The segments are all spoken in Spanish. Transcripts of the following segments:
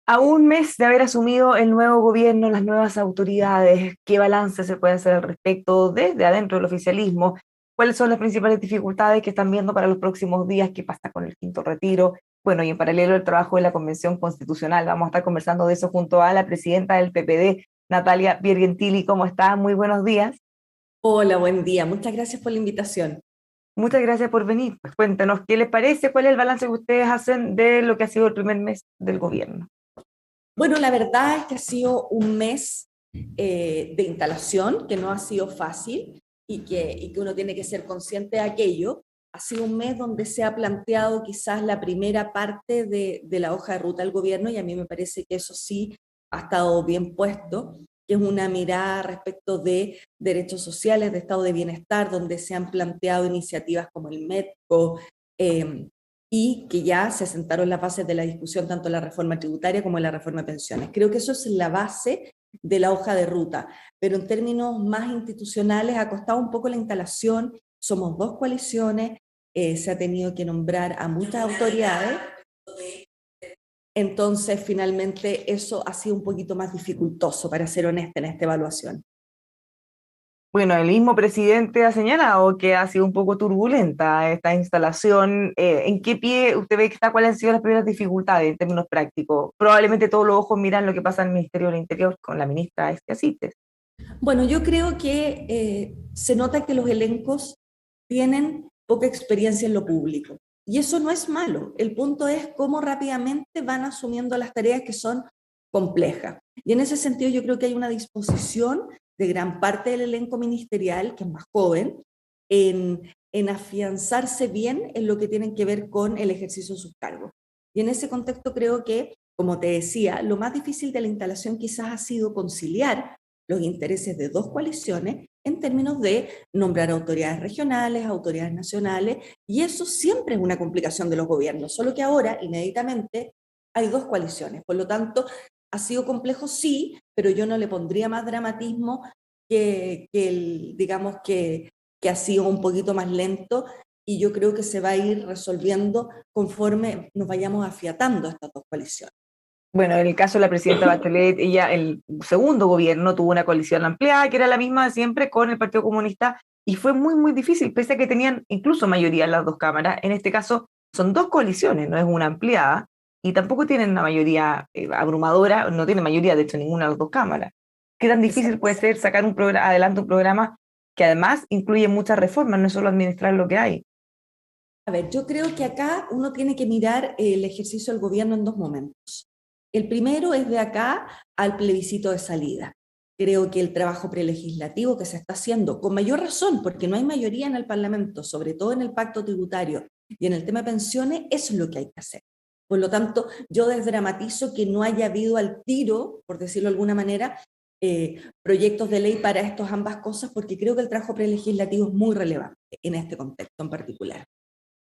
A un mes de haber asumido el nuevo gobierno, las nuevas autoridades, ¿qué balance se puede hacer al respecto desde adentro del oficialismo? ¿Cuáles son las principales dificultades que están viendo para los próximos días? ¿Qué pasa con el quinto retiro? Bueno, y en paralelo el trabajo de la Convención Constitucional. Vamos a estar conversando de eso junto a la presidenta del PPD, Natalia Piergentili. ¿Cómo está? Muy buenos días. Hola, buen día. Muchas gracias por la invitación. Muchas gracias por venir. Pues cuéntanos, ¿qué les parece? ¿Cuál es el balance que ustedes hacen de lo que ha sido el primer mes del gobierno? Bueno, la verdad es que ha sido un mes de instalación que no ha sido fácil y que uno tiene que ser consciente de aquello. Ha sido un mes donde se ha planteado quizás la primera parte de la hoja de ruta del gobierno y a mí me parece que eso sí ha estado bien puesto, que es una mirada respecto de derechos sociales, de estado de bienestar, donde se han planteado iniciativas como el MEDCO, eh, y que ya se sentaron las bases de la discusión tanto en la reforma tributaria como en la reforma de pensiones. Creo que eso es la base de la hoja de ruta, pero en términos más institucionales ha costado un poco la instalación, somos dos coaliciones, se ha tenido que nombrar a muchas autoridades, entonces finalmente eso ha sido un poquito más dificultoso, para ser honesta en esta evaluación. Bueno, el mismo presidente ha señalado que ha sido un poco turbulenta esta instalación. ¿En qué pie usted ve que está? ¿Cuáles han sido las primeras dificultades en términos prácticos? Probablemente todos los ojos miran lo que pasa en el Ministerio del Interior con la ministra Esquiasites. Bueno, yo creo que se nota que los elencos tienen poca experiencia en lo público. Y eso no es malo. El punto es cómo rápidamente van asumiendo las tareas que son complejas. Y en ese sentido yo creo que hay una disposición de gran parte del elenco ministerial, que es más joven, en, en afianzarse bien en lo que tienen que ver con el ejercicio de sus cargos. Y en ese contexto creo que, como te decía, lo más difícil de la instalación quizás ha sido conciliar los intereses de dos coaliciones en términos de nombrar autoridades regionales, autoridades nacionales, y eso siempre es una complicación de los gobiernos, solo que ahora, inéditamente, hay dos coaliciones. Por lo tanto, ha sido complejo, sí, pero yo no le pondría más dramatismo digamos, que ha sido un poquito más lento, y yo creo que se va a ir resolviendo conforme nos vayamos afiatando a estas dos coaliciones. Bueno, en el caso de la presidenta Bachelet, ella, el segundo gobierno, tuvo una coalición ampliada, que era la misma de siempre con el Partido Comunista, y fue muy, muy difícil, pese a que tenían incluso mayoría en las dos cámaras. En este caso, son dos coaliciones, no es una ampliada, y tampoco tienen una mayoría abrumadora, no tienen mayoría, de hecho, ninguna de las dos cámaras. ¿Qué tan difícil puede ser sacar un programa, adelante un programa que además incluye muchas reformas, no es solo administrar lo que hay? A ver, yo creo que acá uno tiene que mirar el ejercicio del gobierno en dos momentos. El primero es de acá al plebiscito de salida. Creo que el trabajo prelegislativo que se está haciendo, con mayor razón, porque no hay mayoría en el Parlamento, sobre todo en el pacto tributario y en el tema de pensiones, eso es lo que hay que hacer. Por lo tanto, yo desdramatizo que no haya habido al tiro, por decirlo de alguna manera, proyectos de ley para estas ambas cosas, porque creo que el trabajo prelegislativo es muy relevante en este contexto en particular.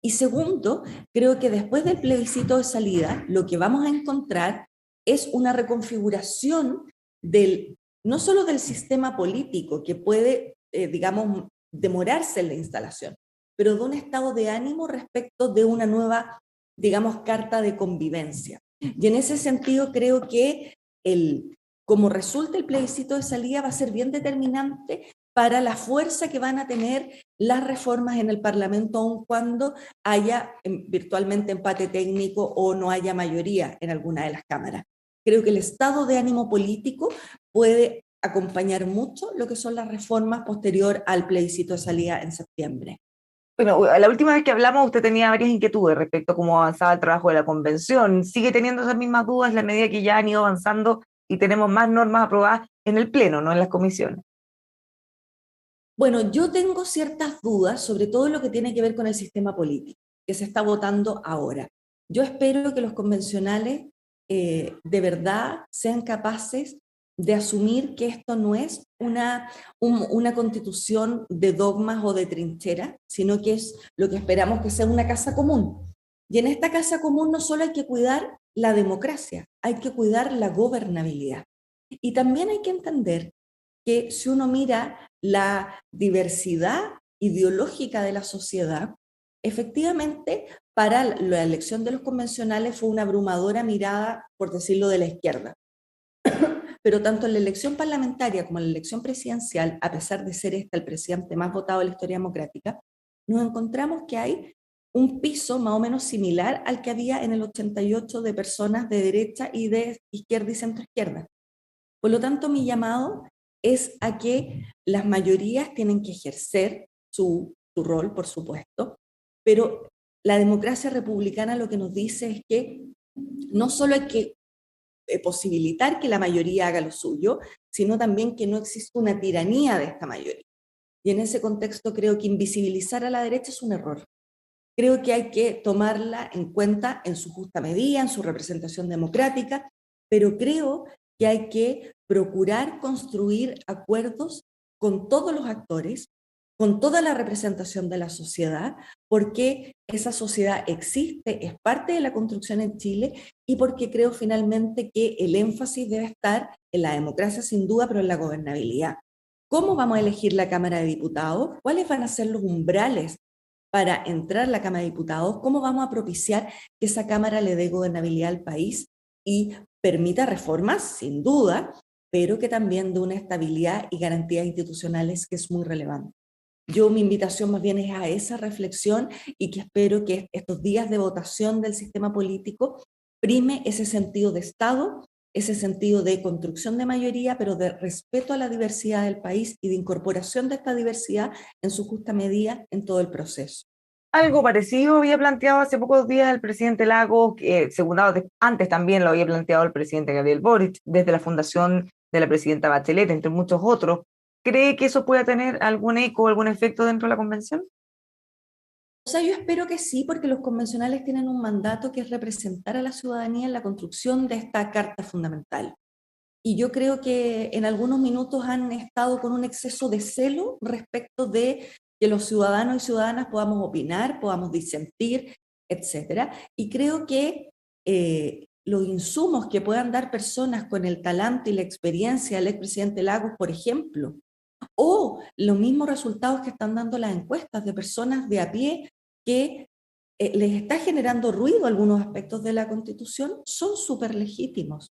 Y segundo, creo que después del plebiscito de salida, lo que vamos a encontrar es una reconfiguración del, no solo del sistema político, que puede, digamos, demorarse en la instalación, pero de un estado de ánimo respecto de una nueva, digamos, carta de convivencia. Y en ese sentido creo que como resulta el plebiscito de salida va a ser bien determinante para la fuerza que van a tener las reformas en el Parlamento, aun cuando haya virtualmente empate técnico o no haya mayoría en alguna de las cámaras. Creo que el estado de ánimo político puede acompañar mucho lo que son las reformas posterior al plebiscito de salida en septiembre. Bueno, la última vez que hablamos usted tenía varias inquietudes respecto a cómo avanzaba el trabajo de la convención. ¿Sigue teniendo esas mismas dudas en la medida que ya han ido avanzando y tenemos más normas aprobadas en el Pleno, no en las comisiones? Bueno, yo tengo ciertas dudas sobre todo lo que tiene que ver con el sistema político que se está votando ahora. Yo espero que los convencionales de verdad sean capaces de asumir que esto no es una constitución de dogmas o de trinchera, sino que es lo que esperamos que sea una casa común. Y en esta casa común no solo hay que cuidar la democracia, hay que cuidar la gobernabilidad. Y también hay que entender que si uno mira la diversidad ideológica de la sociedad, efectivamente, para la elección de los convencionales fue una abrumadora mirada, por decirlo, de la izquierda. Pero tanto en la elección parlamentaria como en la elección presidencial, a pesar de ser el presidente más votado de la historia democrática, nos encontramos que hay un piso más o menos similar al que había en el 88 de personas de derecha y de izquierda y centroizquierda. Por lo tanto, mi llamado es a que las mayorías tienen que ejercer su rol, por supuesto, pero la democracia republicana lo que nos dice es que no solo hay que posibilitar que la mayoría haga lo suyo, sino también que no existe una tiranía de esta mayoría. Y en ese contexto creo que invisibilizar a la derecha es un error. Creo que hay que tomarla en cuenta en su justa medida, en su representación democrática, pero creo que hay que procurar construir acuerdos con todos los actores, con toda la representación de la sociedad, porque esa sociedad existe, es parte de la construcción en Chile, y porque creo finalmente que el énfasis debe estar en la democracia sin duda, pero en la gobernabilidad. ¿Cómo vamos a elegir la Cámara de Diputados? ¿Cuáles van a ser los umbrales para entrar a la Cámara de Diputados? ¿Cómo vamos a propiciar que esa Cámara le dé gobernabilidad al país y permita reformas, sin duda, pero que también dé una estabilidad y garantías institucionales que es muy relevante? Mi invitación más bien es a esa reflexión, y que espero que estos días de votación del sistema político prime ese sentido de Estado, ese sentido de construcción de mayoría, pero de respeto a la diversidad del país y de incorporación de esta diversidad en su justa medida en todo el proceso. Algo parecido había planteado hace pocos días el presidente Lagos, que antes también lo había planteado el presidente Gabriel Boric, desde la fundación de la presidenta Bachelet, entre muchos otros. ¿Cree que eso pueda tener algún eco, algún efecto dentro de la convención? O sea, yo espero que sí, porque los convencionales tienen un mandato que es representar a la ciudadanía en la construcción de esta carta fundamental. Y yo creo que en algunos minutos han estado con un exceso de celo respecto de que los ciudadanos y ciudadanas podamos opinar, podamos disentir, etcétera. Y creo que los insumos que puedan dar personas con el talante y la experiencia del expresidente Lagos, por ejemplo, o los mismos resultados que están dando las encuestas de personas de a pie que les está generando ruido algunos aspectos de la Constitución, son súper legítimos.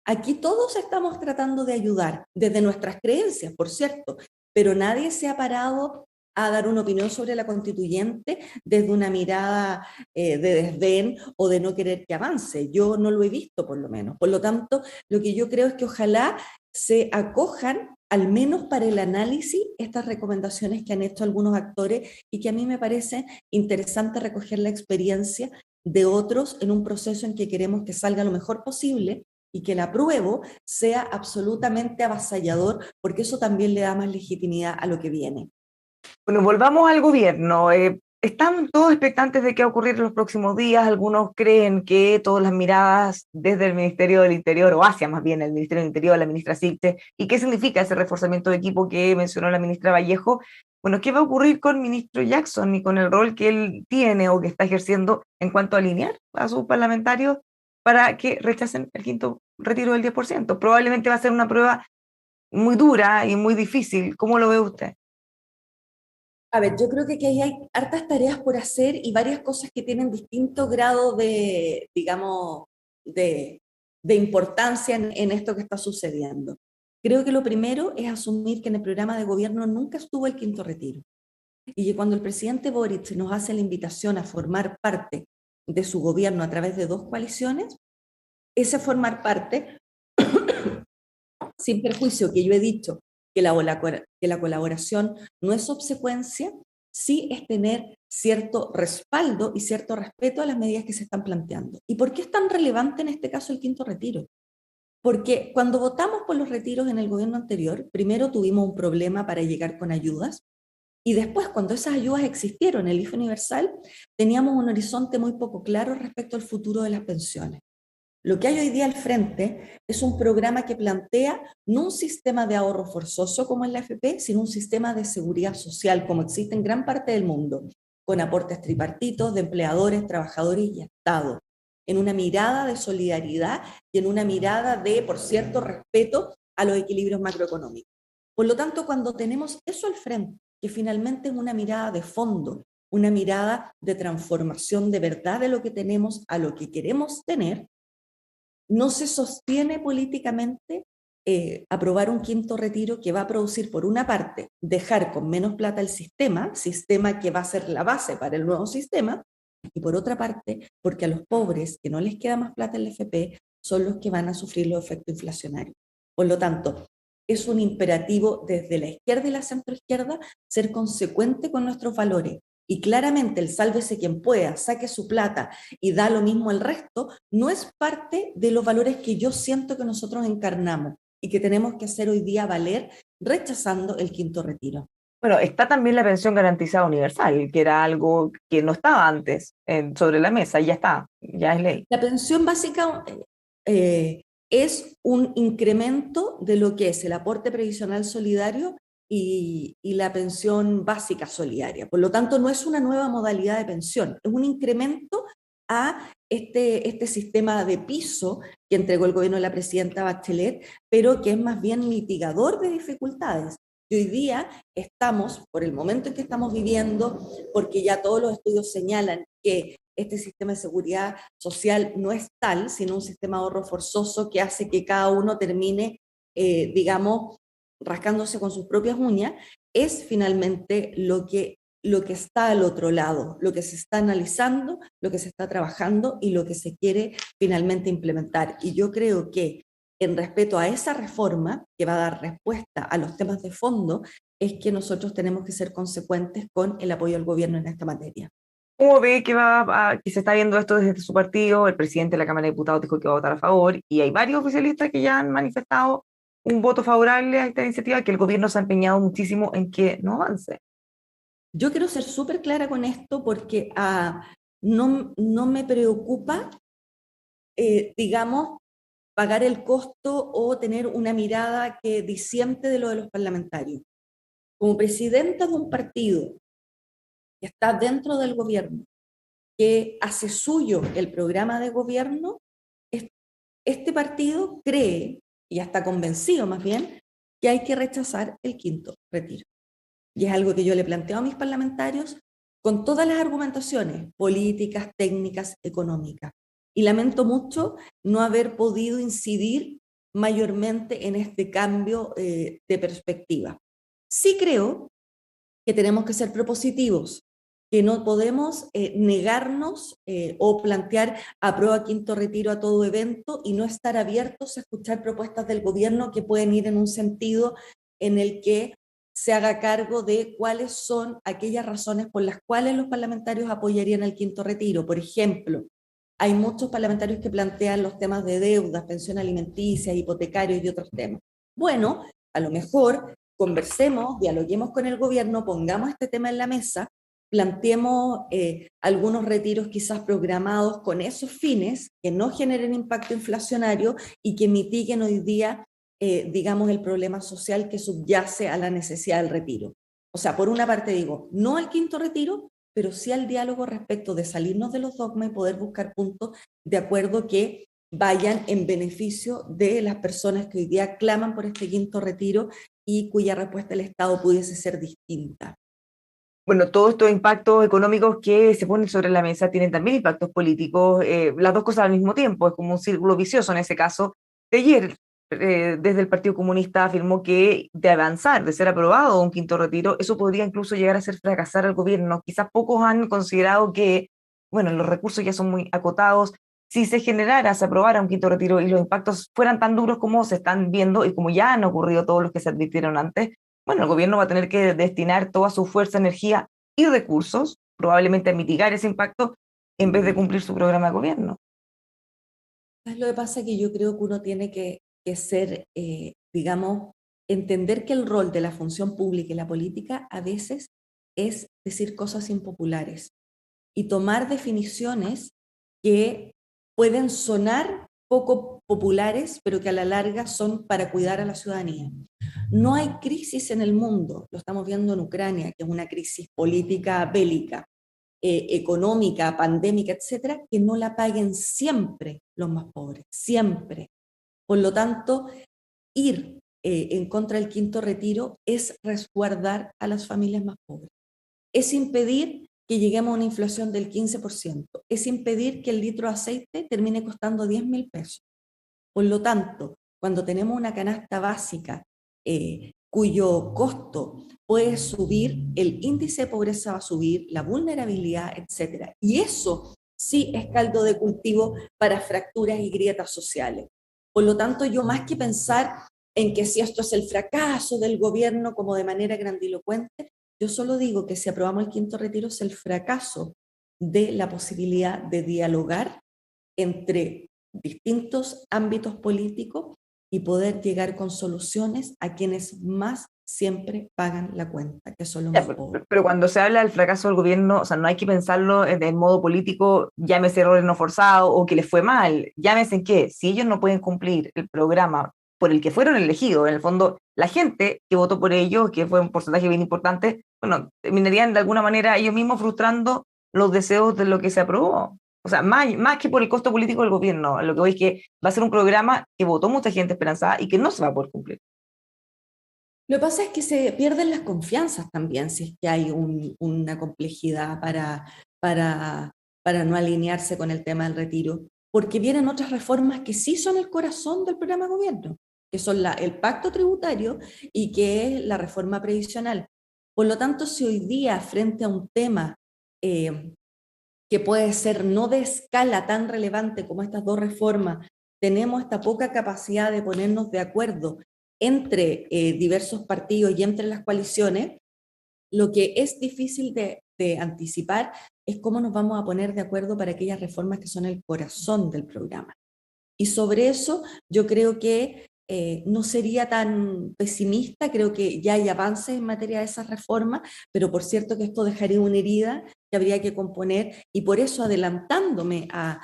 Aquí todos estamos tratando de ayudar, desde nuestras creencias, por cierto, pero nadie se ha parado a dar una opinión sobre la constituyente desde una mirada de desdén o de no querer que avance. Yo no lo he visto, por lo menos. Por lo tanto, lo que yo creo es que ojalá se acojan, al menos para el análisis, estas recomendaciones que han hecho algunos actores, y que a mí me parece interesante recoger la experiencia de otros en un proceso en que queremos que salga lo mejor posible, y que el apruebo sea absolutamente avasallador, porque eso también le da más legitimidad a lo que viene. Bueno, volvamos al gobierno. Están todos expectantes de qué va a ocurrir en los próximos días. Algunos creen que todas las miradas desde el Ministerio del Interior, o hacia más bien el Ministerio del Interior, la ministra Silte, y qué significa ese reforzamiento de equipo que mencionó la ministra Vallejo. Bueno, ¿qué va a ocurrir con el ministro Jackson y con el rol que él tiene o que está ejerciendo en cuanto a alinear a sus parlamentarios para que rechacen el quinto retiro del 10%? Probablemente va a ser una prueba muy dura y muy difícil. ¿Cómo lo ve usted? A ver, yo creo que aquí hay hartas tareas por hacer y varias cosas que tienen distinto grado de, digamos, de importancia en esto que está sucediendo. Creo que lo primero es asumir que en el programa de gobierno nunca estuvo el quinto retiro, y que cuando el presidente Boric nos hace la invitación a formar parte de su gobierno a través de dos coaliciones, ese formar parte, sin perjuicio que yo he dicho que la colaboración no es obsecuencia, sí es tener cierto respaldo y cierto respeto a las medidas que se están planteando. ¿Y por qué es tan relevante en este caso el quinto retiro? Porque cuando votamos por los retiros en el gobierno anterior, primero tuvimos un problema para llegar con ayudas, y después, cuando esas ayudas existieron, el IFE universal, teníamos un horizonte muy poco claro respecto al futuro de las pensiones. Lo que hay hoy día al frente es un programa que plantea no un sistema de ahorro forzoso como en la AFP, sino un sistema de seguridad social como existe en gran parte del mundo, con aportes tripartitos de empleadores, trabajadores y Estado, en una mirada de solidaridad y en una mirada de, por cierto, respeto a los equilibrios macroeconómicos. Por lo tanto, cuando tenemos eso al frente que finalmente es una mirada de fondo, una mirada de transformación de verdad de lo que tenemos a lo que queremos tener, no se sostiene políticamente aprobar un quinto retiro que va a producir, por una parte, dejar con menos plata el sistema que va a ser la base para el nuevo sistema, y por otra parte, porque a los pobres que no les queda más plata en la FP son los que van a sufrir los efectos inflacionarios. Por lo tanto, es un imperativo desde la izquierda y la centroizquierda ser consecuente con nuestros valores. Y claramente el sálvese quien pueda, saque su plata y da lo mismo al resto, no es parte de los valores que yo siento que nosotros encarnamos y que tenemos que hacer hoy día valer rechazando el quinto retiro. Bueno, está también la pensión garantizada universal, que era algo que no estaba antes sobre la mesa, y ya está, ya es ley. La pensión básica es un incremento de lo que es el aporte previsional solidario y la pensión básica solidaria. Por lo tanto, no es una nueva modalidad de pensión, es un incremento a este sistema de piso que entregó el gobierno de la presidenta Bachelet, pero que es más bien mitigador de dificultades. Y hoy día estamos, por el momento en que estamos viviendo, porque ya todos los estudios señalan que este sistema de seguridad social no es tal, sino un sistema de ahorro forzoso que hace que cada uno termine, digamos, rascándose con sus propias uñas, es finalmente lo que está al otro lado, lo que se está analizando, lo que se está trabajando y lo que se quiere finalmente implementar. Y yo creo que en respeto a esa reforma que va a dar respuesta a los temas de fondo, es que nosotros tenemos que ser consecuentes con el apoyo al gobierno en esta materia. ¿Cómo ve que se está viendo esto desde su partido? El presidente de la Cámara de Diputados dijo que va a votar a favor y hay varios oficialistas que ya han manifestado un voto favorable a esta iniciativa, que el gobierno se ha empeñado muchísimo en que no avance. Yo quiero ser súper clara con esto porque no me preocupa, digamos, pagar el costo o tener una mirada que disiente de lo de los parlamentarios. Como presidenta de un partido que está dentro del gobierno, que hace suyo el programa de gobierno, este partido cree, y ya está convencido más bien, que hay que rechazar el quinto retiro. Y es algo que yo le planteo a mis parlamentarios con todas las argumentaciones políticas, técnicas, económicas. Y lamento mucho no haber podido incidir mayormente en este cambio de perspectiva. Sí creo que tenemos que ser propositivos, que no podemos negarnos o plantear aprueba quinto retiro a todo evento y no estar abiertos a escuchar propuestas del gobierno que pueden ir en un sentido en el que se haga cargo de cuáles son aquellas razones por las cuales los parlamentarios apoyarían el quinto retiro. Por ejemplo, hay muchos parlamentarios que plantean los temas de deudas, pensión alimenticia, hipotecarios y otros temas. Bueno, a lo mejor conversemos, dialoguemos con el gobierno, pongamos este tema en la mesa, planteemos algunos retiros quizás programados con esos fines que no generen impacto inflacionario y que mitiguen hoy día, digamos, el problema social que subyace a la necesidad del retiro. O sea, por una parte digo, no al quinto retiro, pero sí al diálogo respecto de salirnos de los dogmas y poder buscar puntos de acuerdo que vayan en beneficio de las personas que hoy día claman por este quinto retiro y cuya respuesta del Estado pudiese ser distinta. Bueno, todos estos impactos económicos que se ponen sobre la mesa tienen también impactos políticos, las dos cosas al mismo tiempo, es como un círculo vicioso en ese caso. De ayer, desde el Partido Comunista afirmó que de avanzar, de ser aprobado un quinto retiro, eso podría incluso llegar a hacer fracasar al gobierno. Quizás pocos han considerado que, bueno, los recursos ya son muy acotados. Si se generara, se aprobara un quinto retiro y los impactos fueran tan duros como se están viendo y como ya han ocurrido todos los que se advirtieron antes, bueno, el gobierno va a tener que destinar toda su fuerza, energía y recursos, probablemente a mitigar ese impacto, en vez de cumplir su programa de gobierno. ¿Sabes lo que pasa? Que yo creo que uno tiene que ser, digamos, entender que el rol de la función pública y la política a veces es decir cosas impopulares y tomar definiciones que pueden sonar poco populares, pero que a la larga son para cuidar a la ciudadanía. No hay crisis en el mundo, lo estamos viendo en Ucrania, que es una crisis política bélica, económica, pandémica, etcétera, que no la paguen siempre los más pobres, siempre. Por lo tanto, ir en contra del quinto retiro es resguardar a las familias más pobres. Es impedir que lleguemos a una inflación del 15%. Es impedir que el litro de aceite termine costando 10.000 pesos. Por lo tanto, cuando tenemos una canasta básica cuyo costo puede subir, el índice de pobreza va a subir, la vulnerabilidad, etc. Y eso sí es caldo de cultivo para fracturas y grietas sociales. Por lo tanto, yo más que pensar en que si esto es el fracaso del gobierno como de manera grandilocuente, yo solo digo que si aprobamos el quinto retiro es el fracaso de la posibilidad de dialogar entre distintos ámbitos políticos y poder llegar con soluciones a quienes más siempre pagan la cuenta, que son los Ya, más pobres. pero cuando se habla del fracaso del gobierno, o sea, no hay que pensarlo en modo político, llámese errores no forzados o que les fue mal, llámese en qué, si ellos no pueden cumplir el programa por el que fueron elegidos, en el fondo, la gente que votó por ellos, que fue un porcentaje bien importante, bueno, terminarían de alguna manera ellos mismos frustrando los deseos de lo que se aprobó. O sea, más que por el costo político del gobierno, lo que voy es que va a ser un programa que votó mucha gente esperanzada y que no se va a poder cumplir. Lo que pasa es que se pierden las confianzas también si es que hay una complejidad para no alinearse con el tema del retiro, porque vienen otras reformas que sí son el corazón del programa de gobierno, que son el pacto tributario y que es la reforma previsional. Por lo tanto, si hoy día frente a un tema que puede ser no de escala tan relevante como estas dos reformas, tenemos esta poca capacidad de ponernos de acuerdo entre diversos partidos y entre las coaliciones, lo que es difícil de anticipar es cómo nos vamos a poner de acuerdo para aquellas reformas que son el corazón del programa. Y sobre eso yo creo que no sería tan pesimista, creo que ya hay avances en materia de esas reformas, pero por cierto que esto dejaría una herida que habría que componer y por eso adelantándome a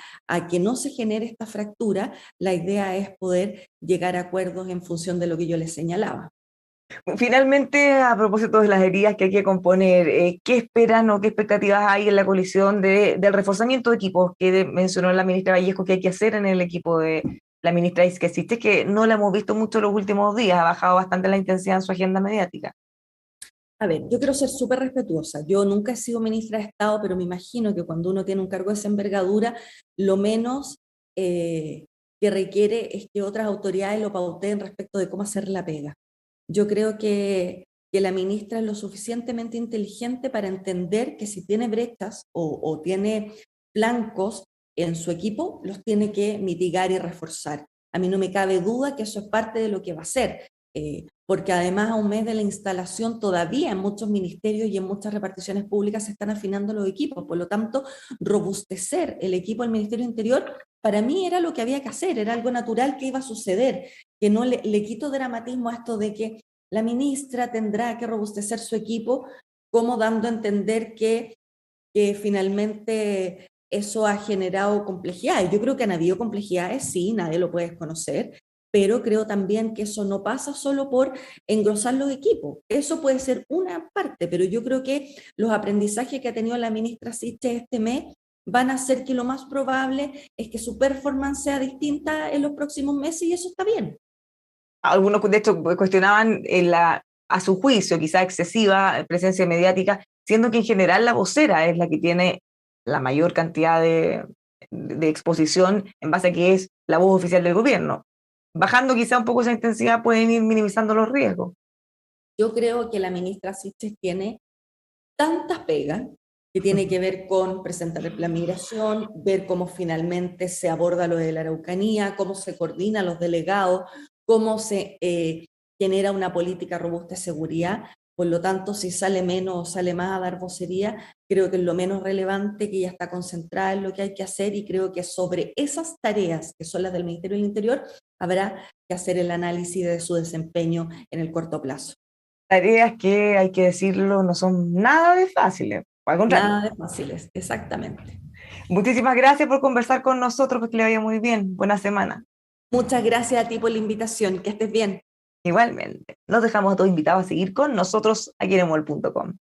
que no se genere esta fractura, la idea es poder llegar a acuerdos en función de lo que yo les señalaba. Finalmente, a propósito de las heridas que hay que componer, ¿qué esperan o qué expectativas hay en la coalición del reforzamiento de equipos que mencionó la ministra Vallejo que hay que hacer en el equipo de la ministra que existe, que no la hemos visto mucho los últimos días, ha bajado bastante la intensidad en su agenda mediática? A ver, yo quiero ser súper respetuosa. Yo nunca he sido ministra de Estado, pero me imagino que cuando uno tiene un cargo de esa envergadura, lo menos que requiere es que otras autoridades lo pauteen respecto de cómo hacer la pega. Yo creo que la ministra es lo suficientemente inteligente para entender que si tiene brechas o tiene flancos en su equipo, los tiene que mitigar y reforzar. A mí no me cabe duda que eso es parte de lo que va a hacer. Porque además a un mes de la instalación todavía en muchos ministerios y en muchas reparticiones públicas se están afinando los equipos, por lo tanto, robustecer el equipo del Ministerio del Interior para mí era lo que había que hacer, era algo natural que iba a suceder, que no le quito dramatismo a esto de que la ministra tendrá que robustecer su equipo, como dando a entender que finalmente eso ha generado complejidades. Yo creo que han habido complejidades, sí, nadie lo puede desconocer, pero creo también que eso no pasa solo por engrosar los equipos. Eso puede ser una parte, pero yo creo que los aprendizajes que ha tenido la ministra Siches este mes van a hacer que lo más probable es que su performance sea distinta en los próximos meses y eso está bien. Algunos, de hecho, cuestionaban a su juicio, quizá excesiva presencia mediática, siendo que en general la vocera es la que tiene la mayor cantidad de exposición en base a que es la voz oficial del gobierno. Bajando quizá un poco esa intensidad pueden ir minimizando los riesgos. Yo creo que la ministra Siches tiene tantas pegas que tiene que ver con presentar el plan migración, ver cómo finalmente se aborda lo de la Araucanía, cómo se coordina los delegados, cómo se genera una política robusta de seguridad. Por lo tanto, si sale menos o sale más a dar vocería, creo que es lo menos relevante, que ella está concentrada en lo que hay que hacer y creo que sobre esas tareas, que son las del Ministerio del Interior, habrá que hacer el análisis de su desempeño en el corto plazo. Tareas que, hay que decirlo, no son nada de fáciles, al contrario. Nada de fáciles, exactamente. Muchísimas gracias por conversar con nosotros, que le vaya muy bien. Buena semana. Muchas gracias a ti por la invitación. Que estés bien. Igualmente. Nos dejamos a todos invitados a seguir con nosotros aquí en emol.com.